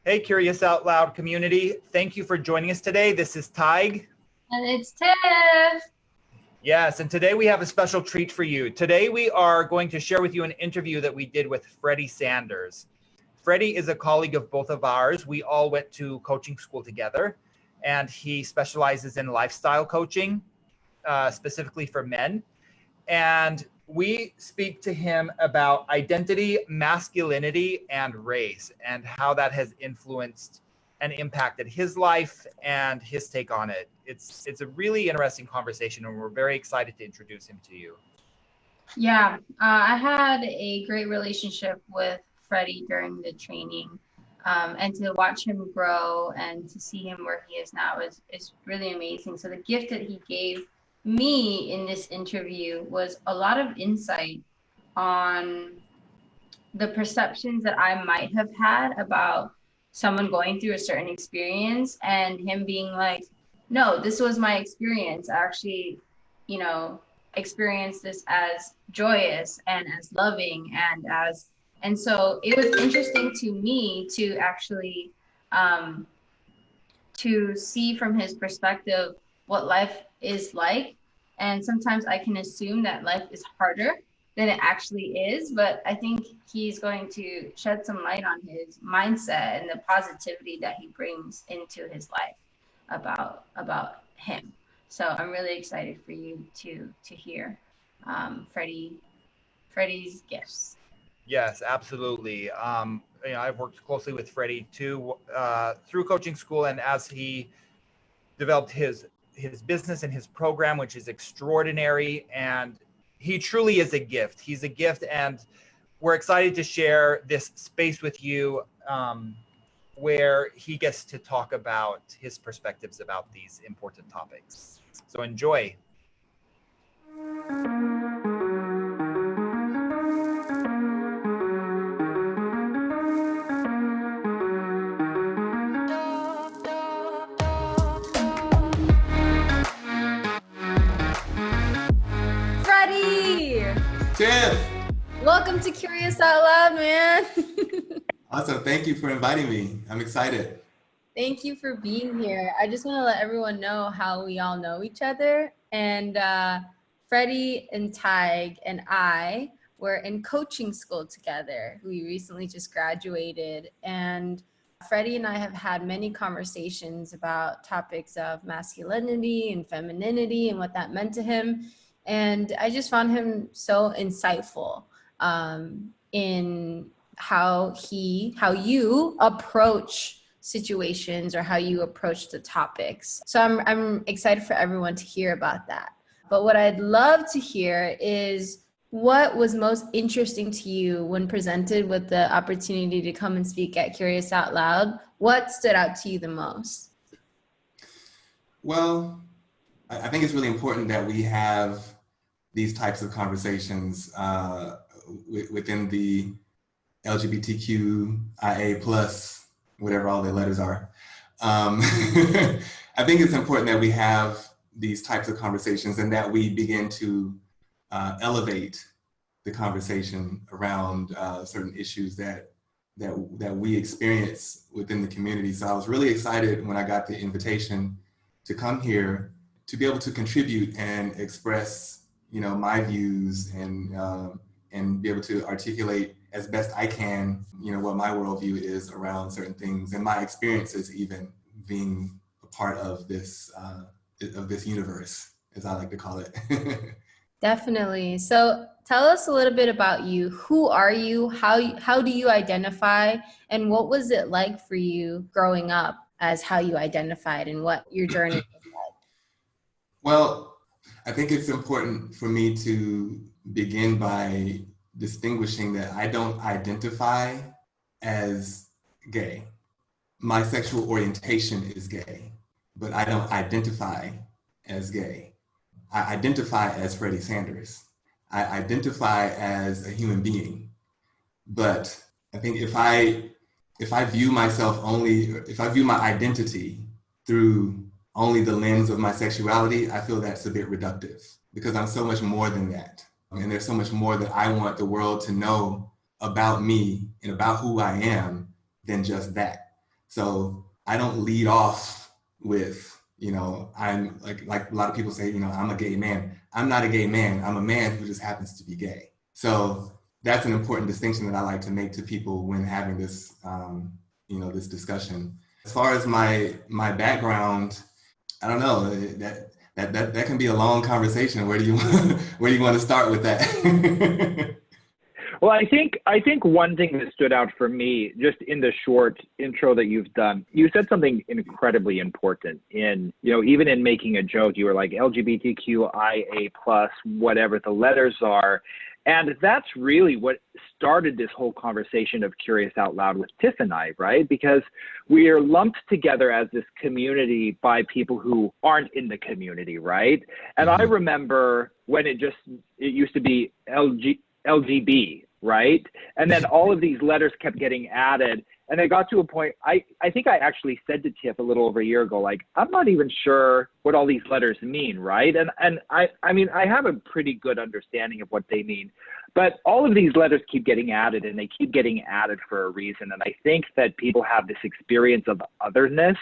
Hey, Curious Out Loud community. Thank you for joining us today. This is Tig. And it's Tiff. Yes, and today we have a special treat for you. Today we are going to share with you an interview that we did with Freddy Sanders. Freddy is a colleague of both of ours. We all went to coaching school together, and he specializes in lifestyle coaching, specifically for men. And we speak to him about identity, masculinity, and race, and how that has influenced and impacted his life and his take on it. It's a really interesting conversation, and we're very excited to introduce him to you. Yeah, I had a great relationship with Freddy during the training, and to watch him grow and to see him where he is now is really amazing. So the gift that he gave me in this interview was a lot of insight on the perceptions that I might have had about someone going through a certain experience, and him being like, no, this was my experience. I actually, experienced this as joyous and as loving and so it was interesting to me to actually to see from his perspective what life is like. And sometimes I can assume that life is harder than it actually is, but I think he's going to shed some light on his mindset and the positivity that he brings into his life about him. So I'm really excited for you to hear Freddy's gifts. Yes, absolutely. I've worked closely with Freddy too through coaching school, and as he developed his business and his program, which is extraordinary, and he truly is a gift. He's a gift, and we're excited to share this space with you where he gets to talk about his perspectives about these important topics. So enjoy. Tiff! Welcome to Curious Out Loud, man. Awesome. Thank you for inviting me. I'm excited. Thank you for being here. I just want to let everyone know how we all know each other. And Freddy and Tig and I were in coaching school together. We recently just graduated. And Freddy and I have had many conversations about topics of masculinity and femininity and what that meant to him. And I just found him so insightful in how you approach situations or how you approach the topics. So I'm excited for everyone to hear about that. But what I'd love to hear is what was most interesting to you when presented with the opportunity to come and speak at Curious Out Loud? What stood out to you the most? Well, I think it's really important that we have these types of conversations within the LGBTQIA plus, whatever all the letters are. I think it's important that we have these types of conversations and that we begin to elevate the conversation around certain issues that we experience within the community. So I was really excited when I got the invitation to come here to be able to contribute and express my views and be able to articulate as best I can, what my worldview is around certain things and my experiences, even being a part of this universe, as I like to call it. Definitely. So tell us a little bit about you. Who are you? How do you identify? And what was it like for you growing up as how you identified and what your journey was like? Well, I think it's important for me to begin by distinguishing that I don't identify as gay. My sexual orientation is gay, but I don't identify as gay. I identify as Freddy Sanders. I identify as a human being. But I think if I view myself if I view my identity through only the lens of my sexuality, I feel that's a bit reductive because I'm so much more than that. And there's so much more that I want the world to know about me and about who I am than just that. So I don't lead off with, I'm like a lot of people say, I'm a gay man. I'm not a gay man. I'm a man who just happens to be gay. So that's an important distinction that I like to make to people when having this, this discussion. As far as my background, I don't know, that can be a long conversation. Where do you want to start with that? Well, I think one thing that stood out for me, just in the short intro that you've done, you said something incredibly important in, even in making a joke, you were like LGBTQIA plus, whatever the letters are. And that's really what started this whole conversation of Curious Out Loud with Tiff and I, right? Because we are lumped together as this community by people who aren't in the community, right? And I remember when it used to be LGB, right? And then all of these letters kept getting added. And it got to a point, I think I actually said to Tiff a little over a year ago, like, I'm not even sure what all these letters mean, right? And I mean, I have a pretty good understanding of what they mean, but all of these letters keep getting added, and they keep getting added for a reason. And I think that people have this experience of otherness.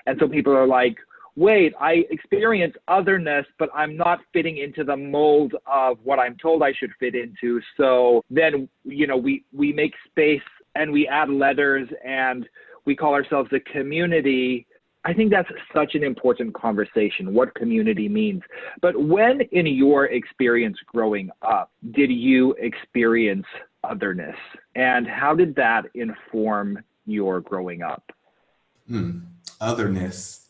And so people are like, wait, I experience otherness, but I'm not fitting into the mold of what I'm told I should fit into. So then, we make space and we add letters and we call ourselves a community. I think that's such an important conversation, what community means. But when in your experience growing up, did you experience otherness? And how did that inform your growing up? Otherness.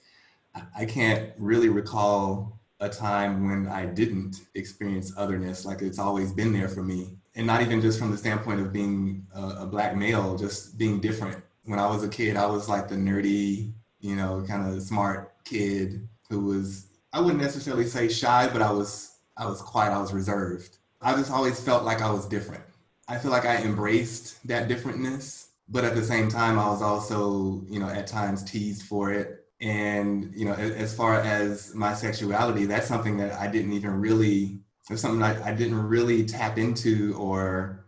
I can't really recall a time when I didn't experience otherness. Like, it's always been there for me. And not even just from the standpoint of being a Black male, just being different. When I was a kid, I was like the nerdy, kind of smart kid who was, I wouldn't necessarily say shy, but I was quiet, I was reserved. I just always felt like I was different. I feel like I embraced that differentness, but at the same time, I was also, at times teased for it. And, as far as my sexuality, that's something that I didn't even really, it's something I didn't really tap into or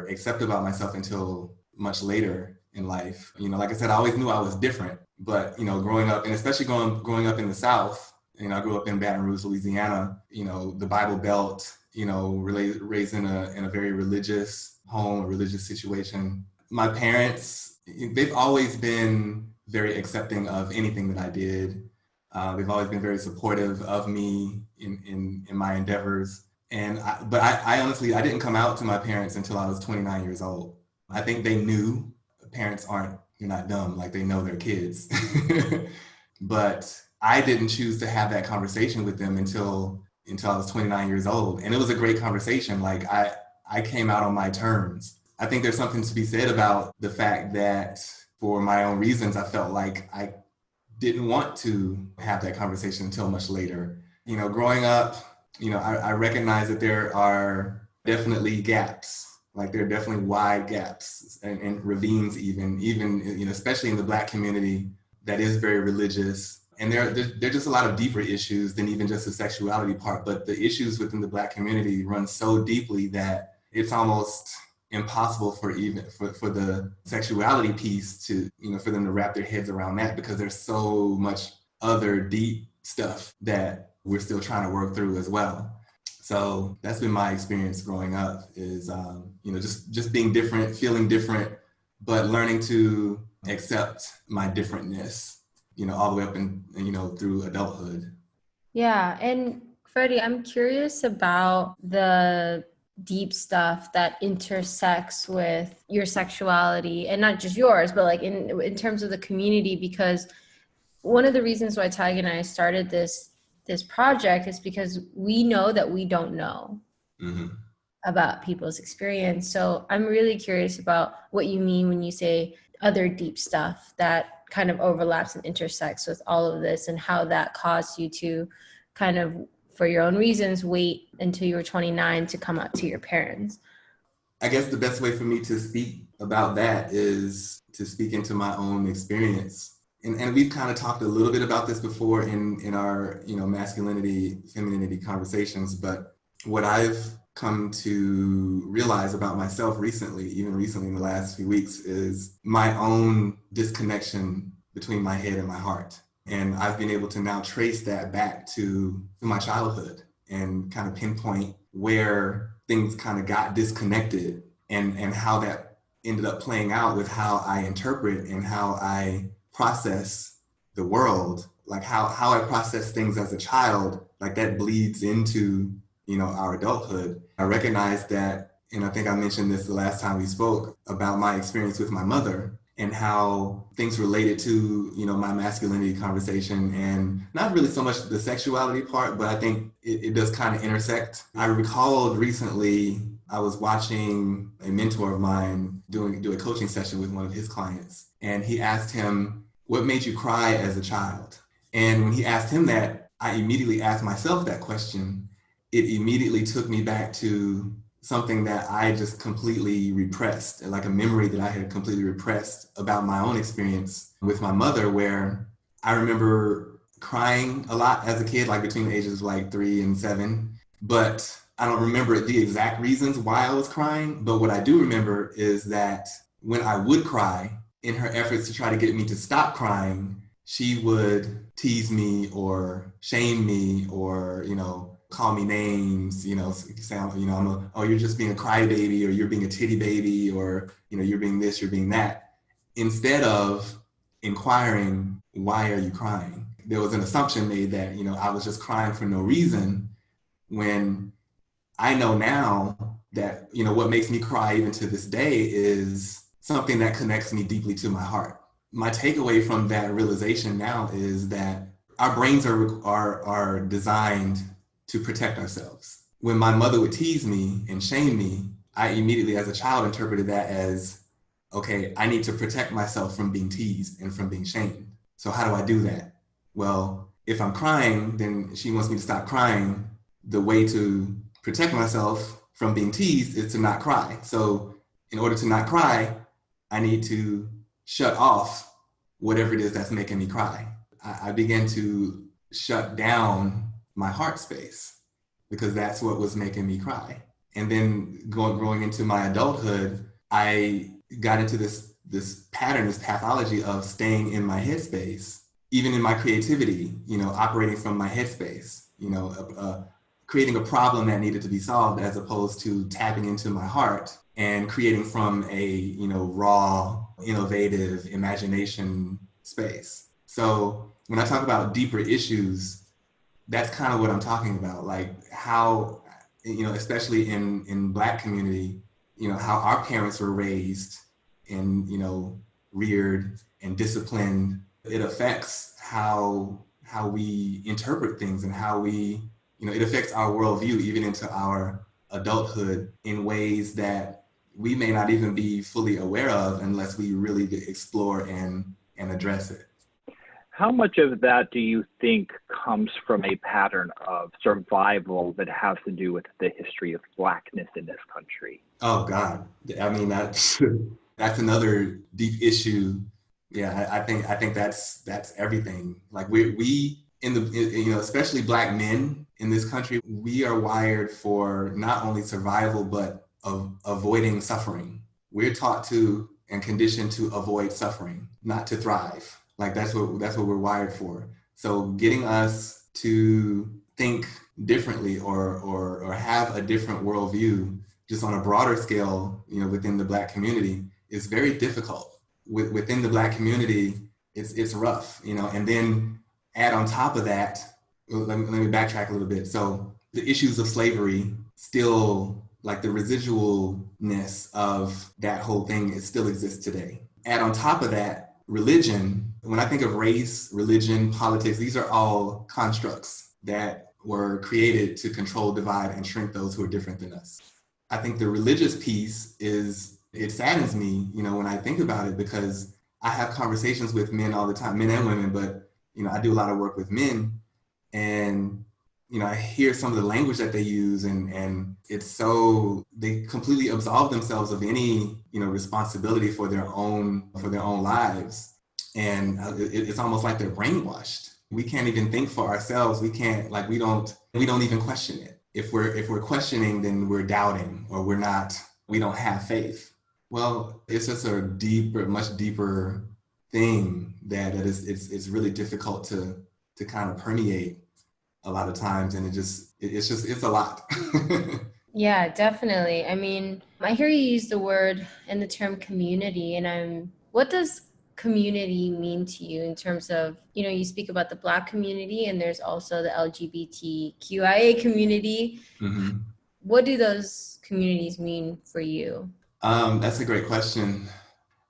accept about myself until much later in life. Like I said, I always knew I was different, but, growing up, and especially growing up in the South, I grew up in Baton Rouge, Louisiana, the Bible Belt, raised in a very religious home, a religious situation. My parents, they've always been very accepting of anything that I did. They've always been very supportive of me in my endeavors. But I honestly, I didn't come out to my parents until I was 29 years old. I think they knew. Parents you're not dumb, like they know their kids. But I didn't choose to have that conversation with them until I was 29 years old. And it was a great conversation. Like I came out on my terms. I think there's something to be said about the fact that for my own reasons, I felt like I didn't want to have that conversation until much later. Growing up, I recognize that there are definitely gaps. Like, there are definitely wide gaps and ravines even, especially in the Black community that is very religious. And there are just a lot of deeper issues than even just the sexuality part, but the issues within the Black community run so deeply that it's almost impossible for the sexuality piece to, for them to wrap their heads around that, because there's so much other deep stuff that we're still trying to work through as well. So that's been my experience growing up, is, just being different, feeling different, but learning to accept my differentness, all the way up and, through adulthood. Yeah. And Freddie, I'm curious about the deep stuff that intersects with your sexuality, and not just yours, but like in terms of the community, because one of the reasons why Tig and I started this project is because we know that we don't know about people's experience. So I'm really curious about what you mean when you say other deep stuff that kind of overlaps and intersects with all of this, and how that caused you to kind of, for your own reasons, wait until you were 29 to come out to your parents. I guess the best way for me to speak about that is to speak into my own experience. And we've kind of talked a little bit about this before in our, masculinity, femininity conversations, but what I've come to realize about myself recently, even recently in the last few weeks, is my own disconnection between my head and my heart. And I've been able to now trace that back to my childhood and kind of pinpoint where things kind of got disconnected and how that ended up playing out with how I interpret and how I process the world, like how I process things as a child, like that bleeds into, our adulthood. I recognize that, and I think I mentioned this the last time we spoke about my experience with my mother and how things related to, my masculinity conversation, and not really so much the sexuality part, but I think it does kind of intersect. I recalled recently, I was watching a mentor of mine do a coaching session with one of his clients, and he asked him, what made you cry as a child? And when he asked him that, I immediately asked myself that question. It immediately took me back to something that I just completely repressed, like a memory that I had completely repressed about my own experience with my mother, where I remember crying a lot as a kid, like between the ages of like 3 and 7, but I don't remember the exact reasons why I was crying. But what I do remember is that when I would cry, in her efforts to try to get me to stop crying, she would tease me or shame me or, call me names, say, you're just being a crybaby, or you're being a titty baby, or, you're being this, you're being that, instead of inquiring, why are you crying? There was an assumption made that, I was just crying for no reason, when I know now that, what makes me cry even to this day is something that connects me deeply to my heart. My takeaway from that realization now is that our brains are designed to protect ourselves. When my mother would tease me and shame me, I immediately as a child interpreted that as, okay, I need to protect myself from being teased and from being shamed. So how do I do that? Well, if I'm crying, then she wants me to stop crying. The way to protect myself from being teased is to not cry. So in order to not cry, I need to shut off whatever it is that's making me cry. I began to shut down my heart space because that's what was making me cry. And then growing into my adulthood, I got into this pattern, this pathology of staying in my headspace, even in my creativity, operating from my headspace, creating a problem that needed to be solved as opposed to tapping into my heart and creating from a, raw, innovative imagination space. So when I talk about deeper issues, that's kind of what I'm talking about, like how, especially in Black community, how our parents were raised and, reared and disciplined. It affects how we interpret things and how we, it affects our worldview even into our adulthood in ways that we may not even be fully aware of unless we really explore and address it. How much of that do you think comes from a pattern of survival that has to do with the history of Blackness in this country? Oh God, I mean that's another deep issue. Yeah, I think that's everything. Like we in the especially Black men in this country, we are wired for not only survival but of avoiding suffering. We're taught to and conditioned to avoid suffering, not to thrive. Like that's what we're wired for. So getting us to think differently or have a different worldview just on a broader scale, within the Black community is very difficult. Within the Black community, it's rough, and then add on top of that, let me backtrack a little bit. So the issues of slavery still, like the residualness of that whole thing, it still exists today. Add on top of that, religion. When I think of race, religion, politics, these are all constructs that were created to control, divide, and shrink those who are different than us. I think the religious piece it saddens me, when I think about it, because I have conversations with men all the time, men and women, but, I do a lot of work with men, and, I hear some of the language that they use, and it's so, they completely absolve themselves of any, responsibility for their own lives. And it's almost like they're brainwashed. We can't even think for ourselves. We can't, we don't even question it. if we're questioning, then we're doubting, or we don't have faith. Well, it's just a much deeper thing that it's really difficult to kind of permeate a lot of times, and it's a lot. Yeah, definitely. I mean, I hear you use the word and the term community, and what does community mean to you in terms of, you speak about the Black community and there's also the LGBTQIA community. Mm-hmm. What do those communities mean for you? That's a great question.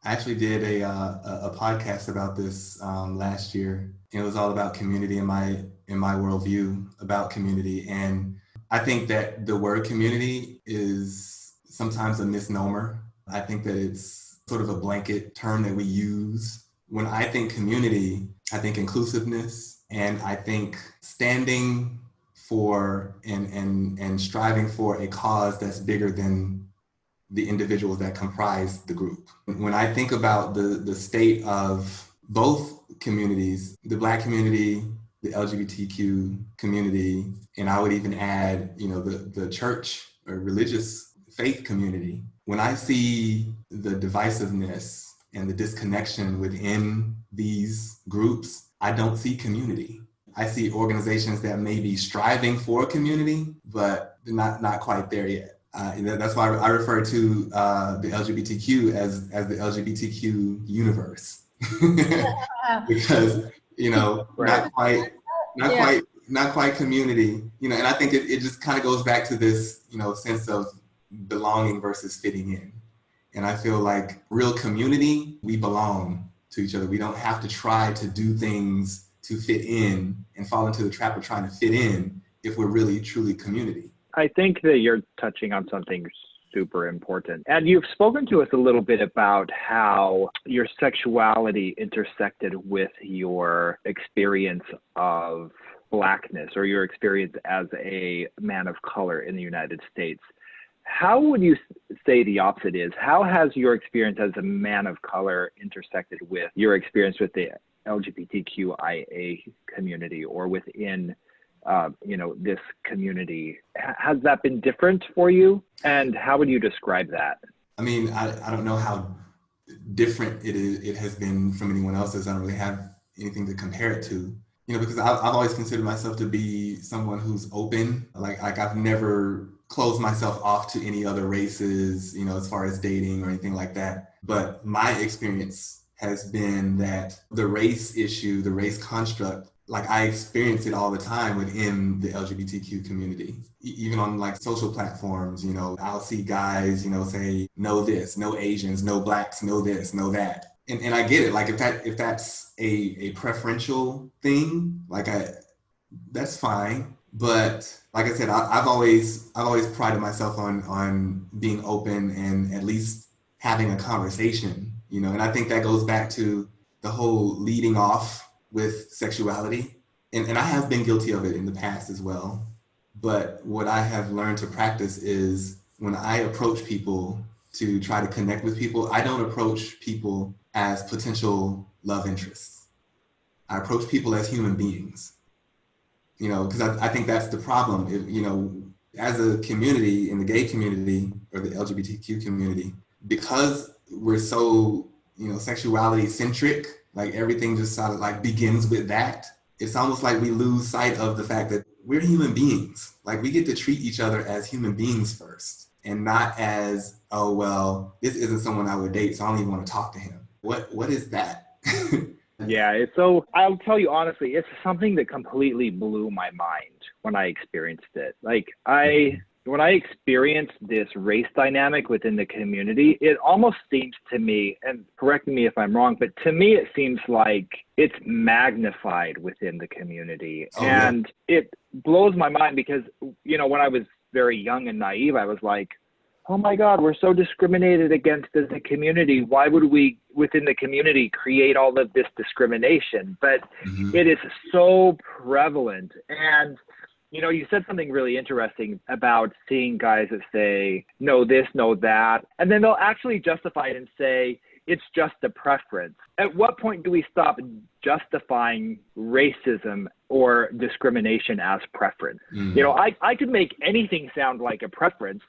I actually did a podcast about this last year. It was all about community in my worldview about community. And I think that the word community is sometimes a misnomer. I think that it's sort of a blanket term that we use. When I think community, I think inclusiveness, and I think standing for and striving for a cause that's bigger than the individuals that comprise the group. When I think about the state of both communities, the Black community, the LGBTQ community, and I would even add, the church or religious faith community, when I see the divisiveness and the disconnection within these groups, I don't see community. I see organizations that may be striving for community, but they're not quite there yet. That's why I refer to the LGBTQ as the LGBTQ universe, because Right. not quite community, and I think it just kind of goes back to this sense of belonging versus fitting in. And I feel like real community, we belong to each other. We don't have to try to do things to fit in and fall into the trap of trying to fit in if we're really truly community. I think that you're touching on something super important. And you've spoken to us a little bit about how your sexuality intersected with your experience of Blackness, or your experience as a man of color in the United States. How would you say the opposite is? How has your experience as a man of color intersected with your experience with the LGBTQIA community, or within this community? Has that been different for you? And how would you describe that? I mean, I don't know how different it has been from anyone else's. I don't really have anything to compare it to, because I've always considered myself to be someone who's open. Like I've never closed myself off to any other races, as far as dating or anything like that. But my experience has been that the race issue, the race construct, like I experience it all the time within the LGBTQ community. Even on like social platforms, I'll see guys, say, no this, no Asians, no Blacks, no this, no that. And I get it. Like if that's a preferential thing, that's fine. But like I said, I've always prided myself on being open and at least having a conversation, and I think that goes back to the whole leading off with sexuality. And I have been guilty of it in the past as well. But what I have learned to practice is when I approach people to try to connect with people, I don't approach people as potential love interests. I approach people as human beings, because I think that's the problem. As a community, in the gay community or the LGBTQ community, because we're so, sexuality centric, like everything just sort of like begins with that. It's almost like we lose sight of the fact that we're human beings. Like we get to treat each other as human beings first, and not as, oh, well, this isn't someone I would date, so I don't even want to talk to him. What is that? Yeah, so I'll tell you honestly, it's something that completely blew my mind when I experienced it. When I experienced this race dynamic within the community, it almost seems to me, and correct me if I'm wrong, but to me it seems like it's magnified within the community. Oh, and yeah. It blows my mind because, when I was very young and naive, I was like, oh my God, we're so discriminated against as a community. Why would we, within the community, create all of this discrimination? But it is so prevalent. And you said something really interesting about seeing guys that say, no this, no that. And then they'll actually justify it and say, it's just a preference. At what point do we stop justifying racism or discrimination as preference? You know, I could make anything sound like a preference,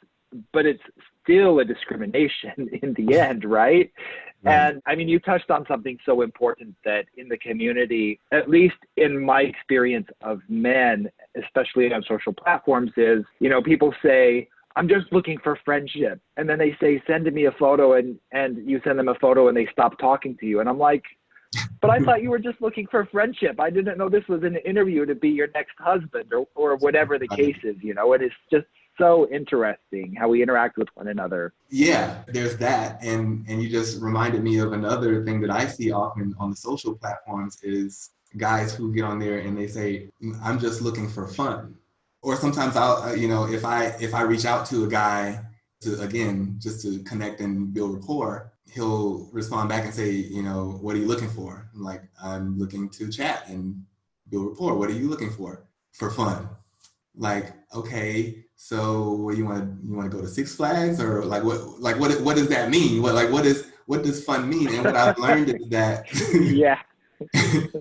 but it's still a discrimination in the end, right? And I mean, you touched on something so important that in the community, at least in my experience of men, especially on social platforms, is, you know, people say, I'm just looking for friendship. And then they say, send me a photo, and you send them a photo and they stop talking to you. And I'm like, but I thought you were just looking for friendship. I didn't know this was an interview to be your next husband or whatever the case is, you know. And it's just so interesting how we interact with one another. Yeah, there's that. And you just reminded me of another thing that I see often on the social platforms is guys who get on there and they say, I'm just looking for fun. Or sometimes I'll, you know, if I reach out to a guy to, again, just to connect and build rapport, he'll respond back and say, you know, what are you looking for? I'm like, I'm looking to chat and build rapport. What are you looking for? For fun. Like, okay, so what you want to go to Six Flags, or what does that mean? What does fun mean? And what I've learned is that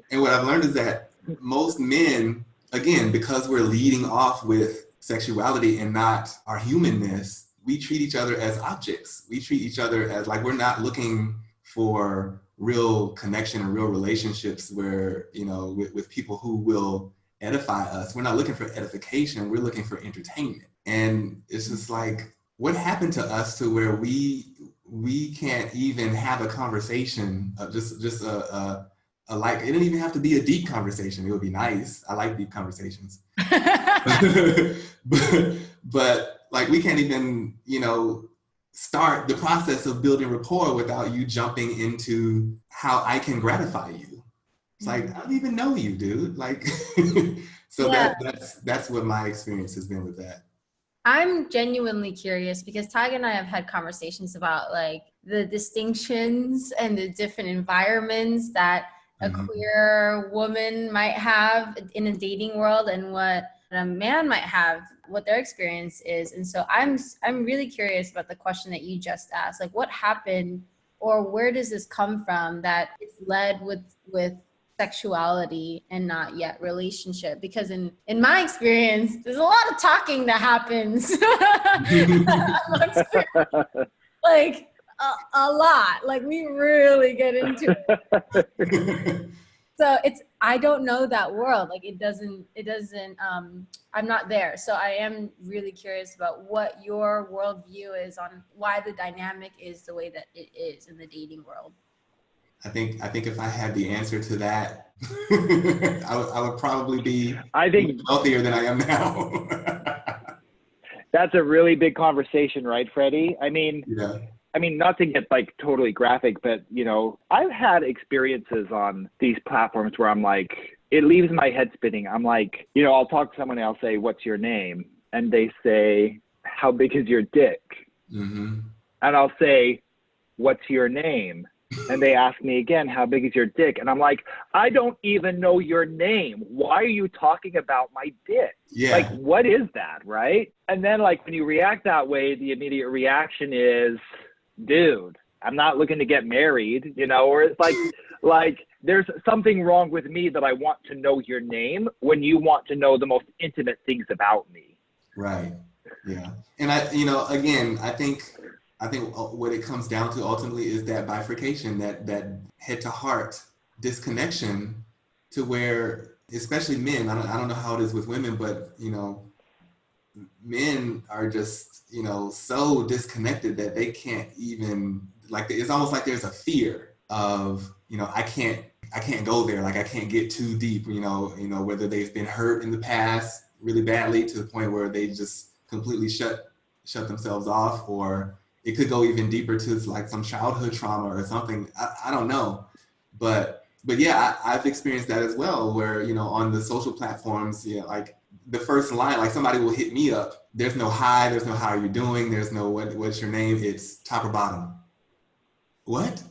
and what I've learned is that most men, again, because we're leading off with sexuality and not our humanness, we treat each other as objects. We treat each other as like we're not looking for real connection and real relationships where, you know, with people who will edify us. We're not looking for edification. We're looking for entertainment. And it's just like, what happened to us to where we can't even have a conversation of just a like, it didn't even have to be a deep conversation. It would be nice. I like deep conversations. but like, we can't even, you know, start the process of building rapport without you jumping into how I can gratify you. It's like, I don't even know you, dude. Like, so that's what my experience has been with that. I'm genuinely curious because Tig and I have had conversations about like the distinctions and the different environments that a queer woman might have in a dating world and what a man might have, what their experience is. And so I'm really curious about the question that you just asked, like what happened or where does this come from that it's led with sexuality and not yet relationship? Because in my experience, there's a lot of talking that happens. Like a lot, like we really get into it. So I don't know that world. Like it doesn't, I'm not there. So I am really curious about what your worldview is on why the dynamic is the way that it is in the dating world. I think if I had the answer to that, I would probably be wealthier than I am now. That's a really big conversation, right, Freddie? I mean, not to get like totally graphic, but you know, I've had experiences on these platforms where I'm like, it leaves my head spinning. I'm like, you know, I'll talk to someone and I'll say, what's your name? And they say, how big is your dick? And I'll say, what's your name? And they ask me again, how big is your dick? And I'm like, I don't even know your name. Why are you talking about my dick? Like, what is that, right? And then like when you react that way, the immediate reaction is, dude, I'm not looking to get married, you know, or it's like there's something wrong with me that I want to know your name when you want to know the most intimate things about me. Right. Yeah. And I think what it comes down to ultimately is that bifurcation, that head to heart disconnection to where, especially men, I don't know how it is with women, but, you know, men are just, you know, so disconnected that they can't even, like, it's almost like there's a fear of, you know, I can't go there. Like I can't get too deep, you know, whether they've been hurt in the past really badly to the point where they just completely shut themselves off, or it could go even deeper to like some childhood trauma or something. I don't know. But yeah, I've experienced that as well, where, you know, on the social platforms, yeah, like the first line, like somebody will hit me up. There's no hi, there's no how are you doing, there's no what's your name, it's top or bottom. What?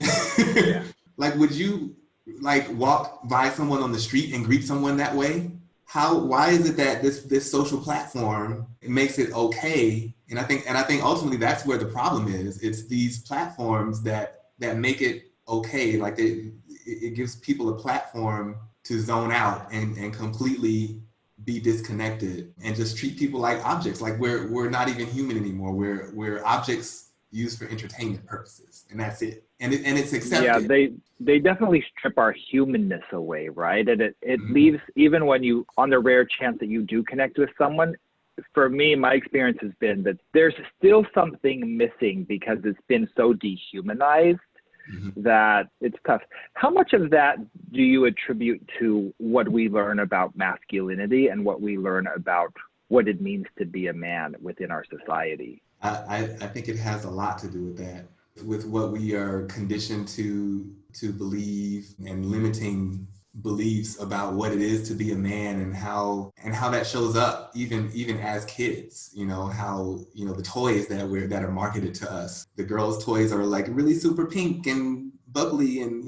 Like, would you like walk by someone on the street and greet someone that way? Why is it that this social platform makes it okay? And I think ultimately that's where the problem is. It's these platforms that that make it okay. Like it gives people a platform to zone out and completely be disconnected and just treat people like objects. Like we're not even human anymore. We're objects used for entertainment purposes, and that's it. And it's accepted. Yeah, they definitely strip our humanness away, right? And it leaves, even when you, on the rare chance that you do connect with someone, for me, my experience has been that there's still something missing because it's been so dehumanized that it's tough. How much of that do you attribute to what we learn about masculinity and what we learn about what it means to be a man within our society? I think it has a lot to do with that, with what we are conditioned to believe and limiting beliefs about what it is to be a man and how that shows up even as kids. How the toys that are marketed to us. The girls' toys are like really super pink and bubbly and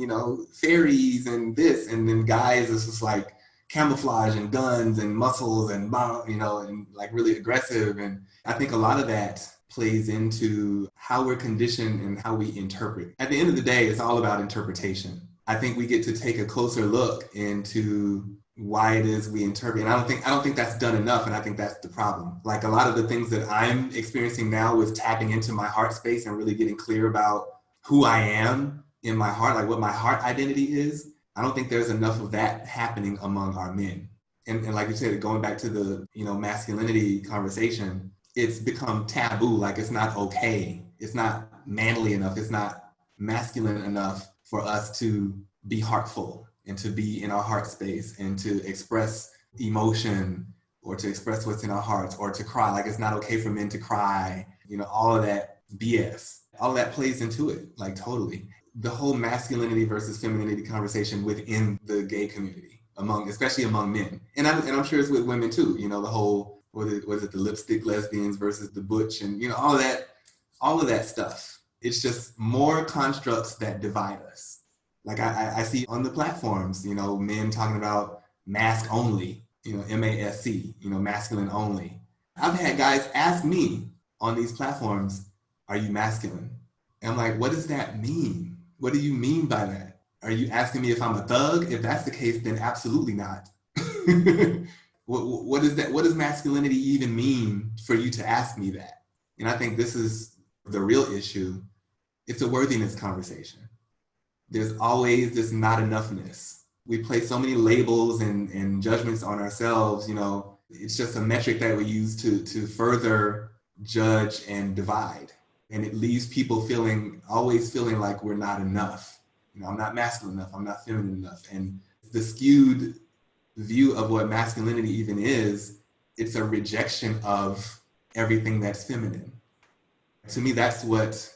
fairies and this, and then guys is just like camouflage and guns and muscles and and like really aggressive. And I think a lot of that plays into how we're conditioned and how we interpret. At the end of the day, it's all about interpretation. I think we get to take a closer look into why it is we interpret. And I don't think that's done enough. And I think that's the problem. Like a lot of the things that I'm experiencing now with tapping into my heart space and really getting clear about who I am in my heart, like what my heart identity is. I don't think there's enough of that happening among our men. And like you said, going back to the, masculinity conversation, it's become taboo. Like it's not okay. It's not manly enough. It's not masculine enough for us to be heartful and to be in our heart space and to express emotion or to express what's in our hearts or to cry. Like it's not okay for men to cry. All of that BS, all of that plays into it, like totally. The whole masculinity versus femininity conversation within the gay community, especially among men. And I'm sure it's with women too, the whole, was it the lipstick lesbians versus the butch and all of that stuff. It's just more constructs that divide us. Like I see on the platforms, men talking about mask only, MASC, masculine only. I've had guys ask me on these platforms, are you masculine? And I'm like, what does that mean? What do you mean by that? Are you asking me if I'm a thug? If that's the case, then absolutely not. What is that? What does masculinity even mean for you to ask me that? And I think this is the real issue. It's a worthiness conversation. There's always this not enoughness. We place so many labels and judgments on ourselves. It's just a metric that we use to further judge and divide. And it leaves people always feeling like we're not enough. I'm not masculine enough. I'm not feminine enough. And the skewed view of what masculinity even is, it's a rejection of everything that's feminine. To me, that's what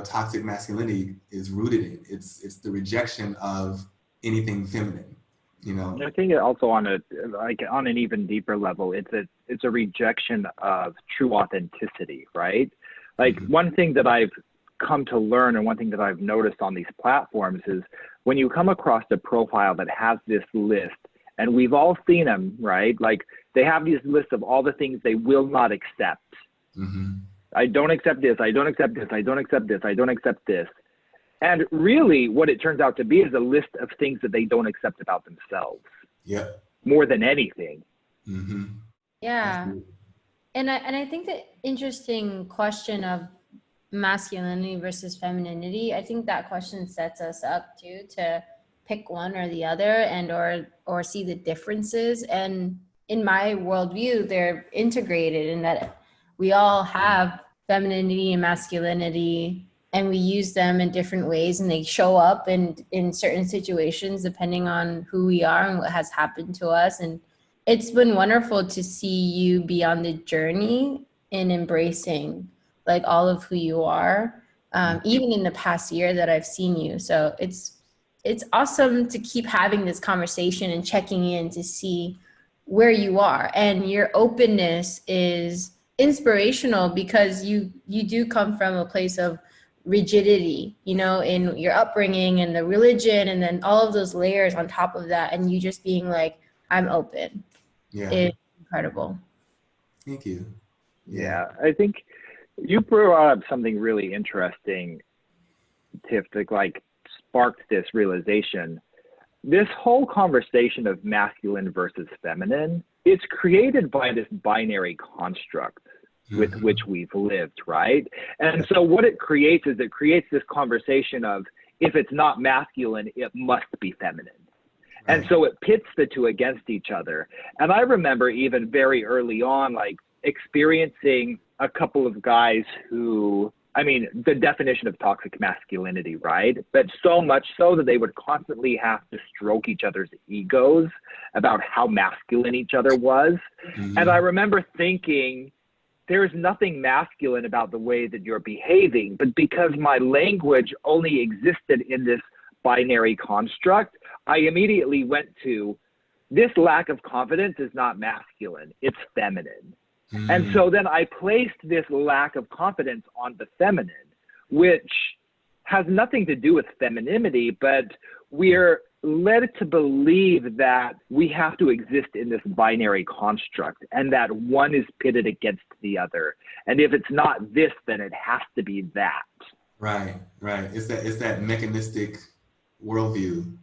toxic masculinity is rooted in. It's the rejection of anything feminine. I think also on an even deeper level, it's a rejection of true authenticity, right? Like one thing that I've come to learn and one thing that I've noticed on these platforms is when you come across a profile that has this list, and we've all seen them, right? Like they have these lists of all the things they will not accept. I don't accept this. I don't accept this. I don't accept this. I don't accept this. And really what it turns out to be is a list of things that they don't accept about themselves. Yeah. More than anything. Yeah. And I think the interesting question of masculinity versus femininity, I think that question sets us up too to pick one or the other and or see the differences. And in my worldview, they're integrated in that we all have femininity and masculinity and we use them in different ways and they show up in certain situations depending on who we are and what has happened to us. And it's been wonderful to see you be on the journey in embracing like all of who you are, even in the past year that I've seen you. So it's awesome to keep having this conversation and checking in to see where you are. And your openness is inspirational because you do come from a place of rigidity, in your upbringing and the religion and then all of those layers on top of that. And you just being like, I'm open. Yeah. It's incredible. Thank you. Yeah, I think you brought up something really interesting Tiff, that like sparked this realization. This whole conversation of masculine versus feminine, it's created by this binary construct with which we've lived, right? And so what it creates is it creates this conversation of, if it's not masculine, it must be feminine. And so it pits the two against each other. And I remember even very early on, like experiencing a couple of guys who, I mean, the definition of toxic masculinity, right? But so much so that they would constantly have to stroke each other's egos about how masculine each other was. And I remember thinking, there's nothing masculine about the way that you're behaving, but because my language only existed in this binary construct, I immediately went to, this lack of confidence is not masculine, it's feminine. And so then I placed this lack of confidence on the feminine, which has nothing to do with femininity, but we're led to believe that we have to exist in this binary construct and that one is pitted against the other. And if it's not this, then it has to be that. Right. It's that mechanistic worldview,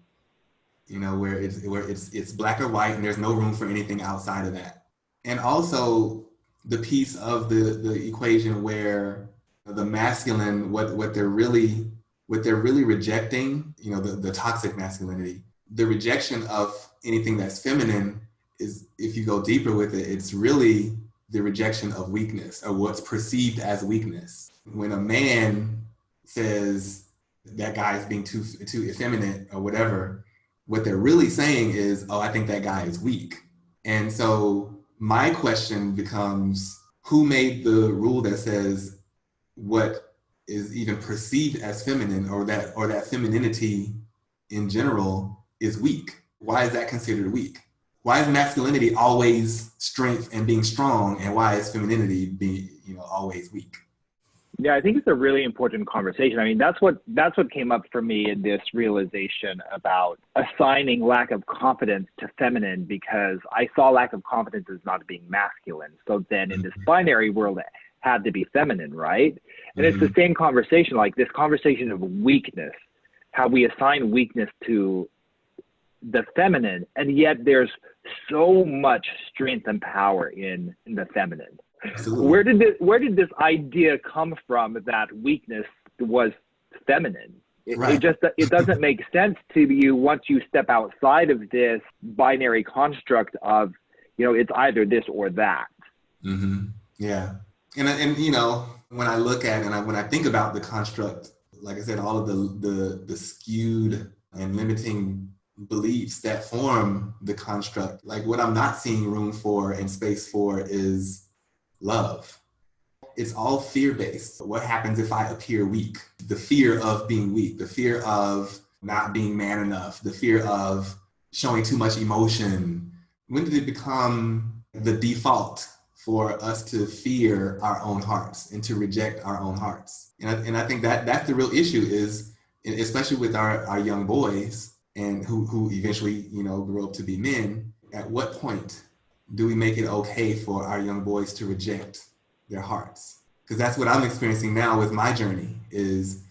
you know, where it's black or white and there's no room for anything outside of that. And also the piece of the equation where the masculine, what they're really rejecting, you know, the toxic masculinity, the rejection of anything that's feminine is, if you go deeper with it, it's really the rejection of weakness, or what's perceived as weakness. When a man says that guy is being too effeminate or whatever, what they're really saying is, oh, I think that guy is weak. And so my question becomes, who made the rule that says what is even perceived as feminine, or that femininity in general is weak? Why is that considered weak? Why is masculinity always strength and being strong, and why is femininity being, you know, always weak? Yeah, I think it's a really important conversation. I mean, that's what came up for me in this realization about assigning lack of confidence to feminine, because I saw lack of confidence as not being masculine. So then in this binary world, it had to be feminine, right? And it's the same conversation, like this conversation of weakness, how we assign weakness to the feminine, and yet there's so much strength and power in the feminine. Absolutely. Where did this idea come from that weakness was feminine? It doesn't make sense to you once you step outside of this binary construct of, you know, it's either this or that. Yeah. And you know, when I look at and when I think about the construct, like I said, all of the skewed and limiting beliefs that form the construct, like what I'm not seeing room for and space for is love. It's all fear-based. What happens if I appear weak? The fear of being weak, the fear of not being man enough, the fear of showing too much emotion. When did it become the default for us to fear our own hearts and to reject our own hearts? And I think that's the real issue, is especially with our young boys, and who eventually, you know, grow up to be men. At what point do we make it okay for our young boys to reject their hearts? Because that's what I'm experiencing now with my journey, is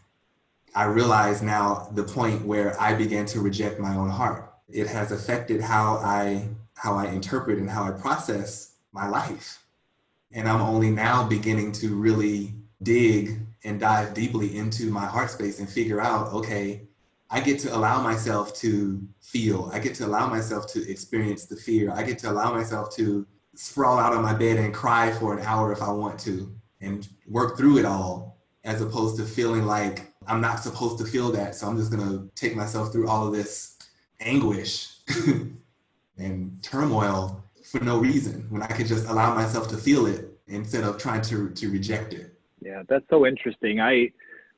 I realize now the point where I began to reject my own heart. It has affected how I interpret and how I process my life. And I'm only now beginning to really dig and dive deeply into my heart space and figure out, okay, I get to allow myself to feel. I get to allow myself to experience the fear. I get to allow myself to sprawl out on my bed and cry for an hour if I want to, and work through it all, as opposed to feeling like I'm not supposed to feel that. So I'm just gonna take myself through all of this anguish and turmoil for no reason, when I could just allow myself to feel it instead of trying to reject it. Yeah, that's so interesting. I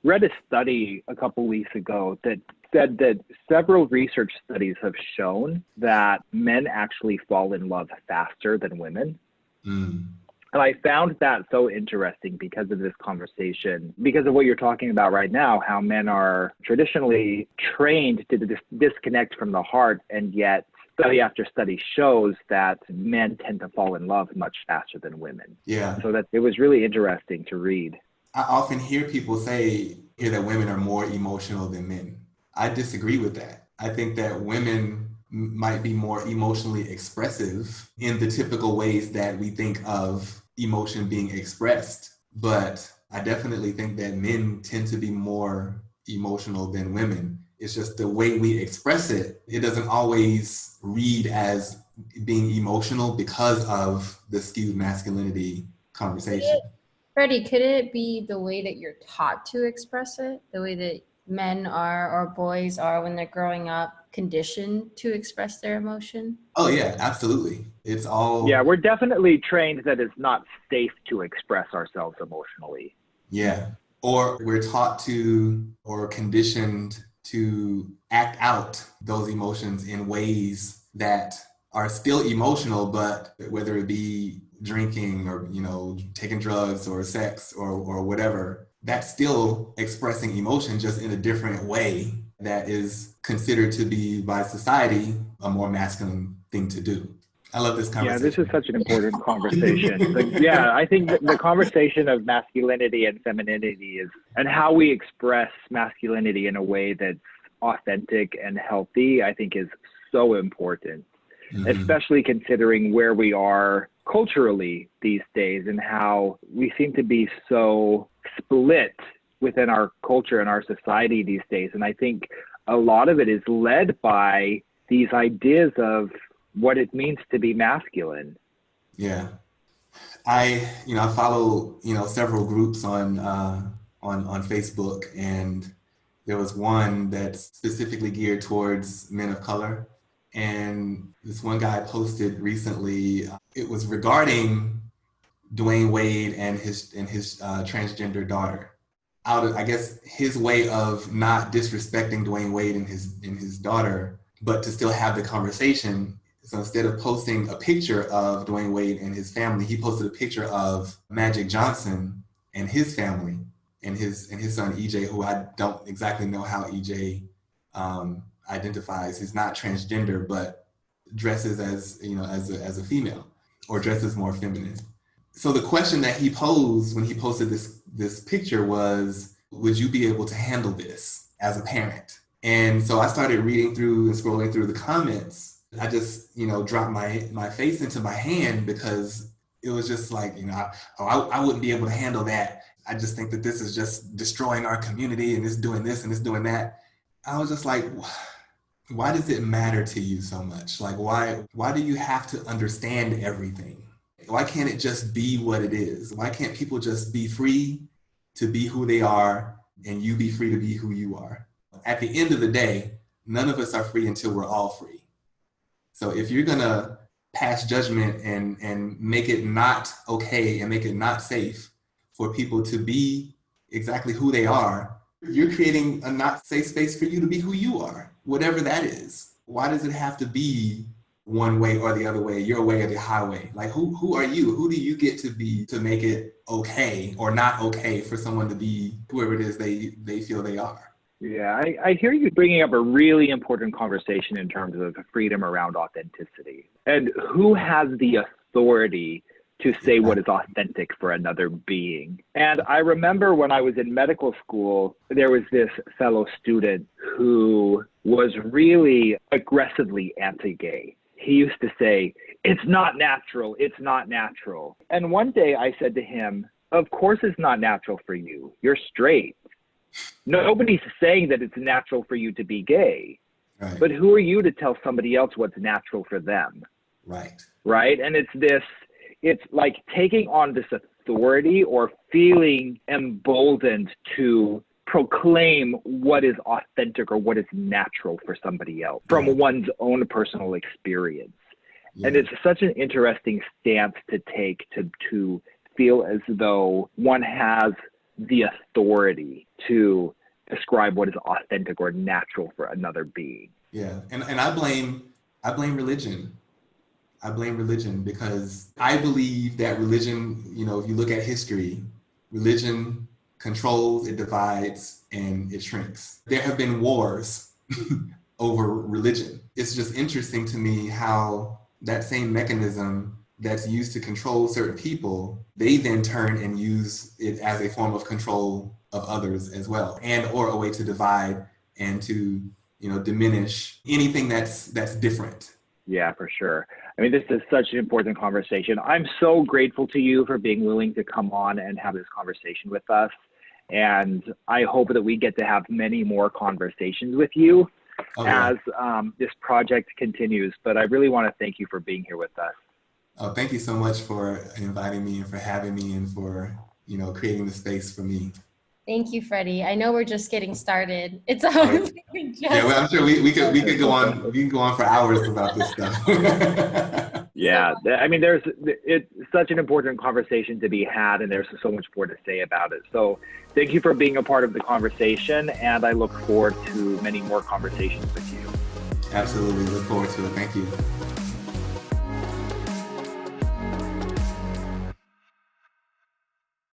read a study a couple weeks ago that said that several research studies have shown that men actually fall in love faster than women. And I found that so interesting because of this conversation, because of what you're talking about right now, how men are traditionally trained to disconnect from the heart, and yet study after study shows that men tend to fall in love much faster than women. Yeah. So that it was really interesting to read. I often hear people say, hear that women are more emotional than men. I disagree with that. I think that women might be more emotionally expressive in the typical ways that we think of emotion being expressed. But I definitely think that men tend to be more emotional than women. It's just the way we express it. It doesn't always read as being emotional because of the skewed masculinity conversation. Freddie, could it be the way that you're taught to express it? The way that men are or boys are when they're growing up, conditioned to express their emotion? Oh yeah, absolutely. It's all... Yeah, we're definitely trained that it's not safe to express ourselves emotionally. Yeah. Or we're taught to or conditioned to act out those emotions in ways that are still emotional, but whether it be drinking or, taking drugs or sex or whatever, that's still expressing emotion just in a different way that is considered to be by society a more masculine thing to do. I love this conversation. Yeah, this is such an important conversation. I think the conversation of masculinity and femininity and how we express masculinity in a way that's authentic and healthy, I think is so important, especially considering where we are culturally these days and how we seem to be so split within our culture and our society these days. And I think a lot of it is led by these ideas of what it means to be masculine. Yeah. I follow, several groups on Facebook, and there was one that's specifically geared towards men of color. And this one guy posted recently, it was regarding Dwayne Wade and his transgender daughter. Out of, I guess, his way of not disrespecting Dwayne Wade and his daughter, but to still have the conversation. So instead of posting a picture of Dwayne Wade and his family, he posted a picture of Magic Johnson and his family and his son EJ, who I don't exactly know how EJ identifies. He's not transgender, but dresses as a female or dresses more feminine. So the question that he posed when he posted this picture was, would you be able to handle this as a parent? And so I started reading through and scrolling through the comments. I just, dropped my face into my hand because it was just like, I wouldn't be able to handle that. I just think that this is just destroying our community and it's doing this and it's doing that. I was just like, why does it matter to you so much? Like, why do you have to understand everything? Why can't it just be what it is? Why can't people just be free to be who they are and you be free to be who you are? At the end of the day, none of us are free until we're all free. So if you're gonna pass judgment and make it not okay and make it not safe for people to be exactly who they are, you're creating a not safe space for you to be who you are, whatever that is. Why does it have to be one way or the other way, your way or the highway? Like who are you? Who do you get to be to make it okay or not okay for someone to be whoever it is they feel they are? Yeah, I hear you bringing up a really important conversation in terms of freedom around authenticity. And who has the authority to say what is authentic for another being? And I remember when I was in medical school, there was this fellow student who was really aggressively anti-gay. He used to say, "It's not natural, it's not natural." And one day I said to him, "Of course it's not natural for you. You're straight. Nobody's saying that it's natural for you to be gay, Right. But who are you to tell somebody else what's natural for them?" Right. Right? And it's like taking on this authority or feeling emboldened to proclaim what is authentic or what is natural for somebody else from one's own personal experience. Yeah. And it's such an interesting stance to take to feel as though one has the authority to describe what is authentic or natural for another being. Yeah, and I blame religion. I blame religion because I believe that religion, if you look at history, religion controls, it divides, and it shrinks. There have been wars over religion. It's just interesting to me how that same mechanism that's used to control certain people, they then turn and use it as a form of control of others as well, and or a way to divide and to, you know, diminish anything that's different. Yeah, for sure. I mean, this is such an important conversation. I'm so grateful to you for being willing to come on and have this conversation with us. And I hope that we get to have many more conversations with you as this project continues. But I really want to thank you for being here with us. Oh, thank you so much for inviting me and for having me and for, you know, creating the space for me. Thank you, Freddie. I know we're just getting started. It's always yeah, well, I'm sure we could go on. We can go on for hours about this stuff. Yeah, I mean, it's such an important conversation to be had, and there's so much more to say about it. So thank you for being a part of the conversation, and I look forward to many more conversations with you. Absolutely, look forward to it. Thank you.